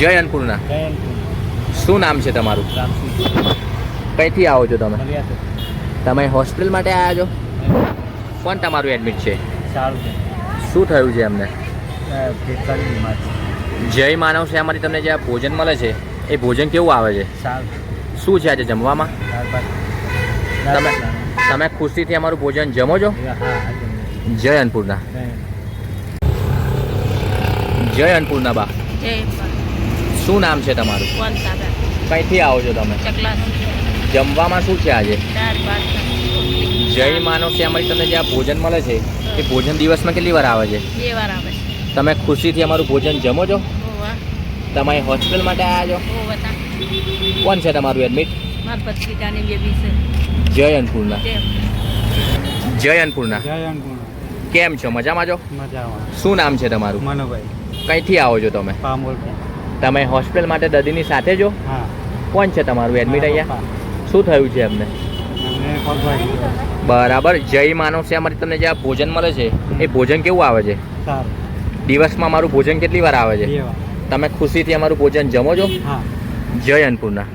જય અન્નપૂર્ણા. શું નામ છે તમારું? કઈથી આવો છો તમે? તમે હોસ્પિટલ માટે આવ્યા છો? કોણ તમારું એડમિટ છે? શું થયું છે એમને? જય માનવ સેવામાંથી તમને જે આ ભોજન મળે છે એ ભોજન કેવું આવે છે? શું છે આજે જમવામાં? તમે ખુશીથી અમારું ભોજન જમો છો? જય અન્નપૂર્ણા. જય અન્નપૂર્ણા બા. શું નામ છે તમારું? કઈથી આવો છો તમે? જમવામાં શું છે આજે? જય માનવ સેવામાંથી તમને જે આ ભોજન મળે છે એ ભોજન દિવસમાં કેટલી વાર આવે છે? 2 વાર આવે. તમે ખુશીથી અમારું ભોજન જમો છો? તમે હોસ્પિટલ માટે આવ્યા છો? કોણ છે તમારું એડમિટ? જય અન્નપૂર્ણા. જય અન્નપૂર્ણા. કેમ છો? મજામાં છો? શું નામ છે તમારું? મનોભાઈ. કઈથી આવો છો તમે? તમે હોસ્પિટલ માટે દર્દીની સાથે છો? કોણ છે તમારું એડમિટ અહીંયા? શું થયું છે એમને? બરાબર. જય માનવ સેવામાંથી તમને જે આ ભોજન મળે છે એ ભોજન કેવું આવે છે? દિવસમાં અમારું ભોજન કેટલી વાર આવે છે? તમે ખુશીથી અમારું ભોજન જમો છો? જય અન્નપૂર્ણા.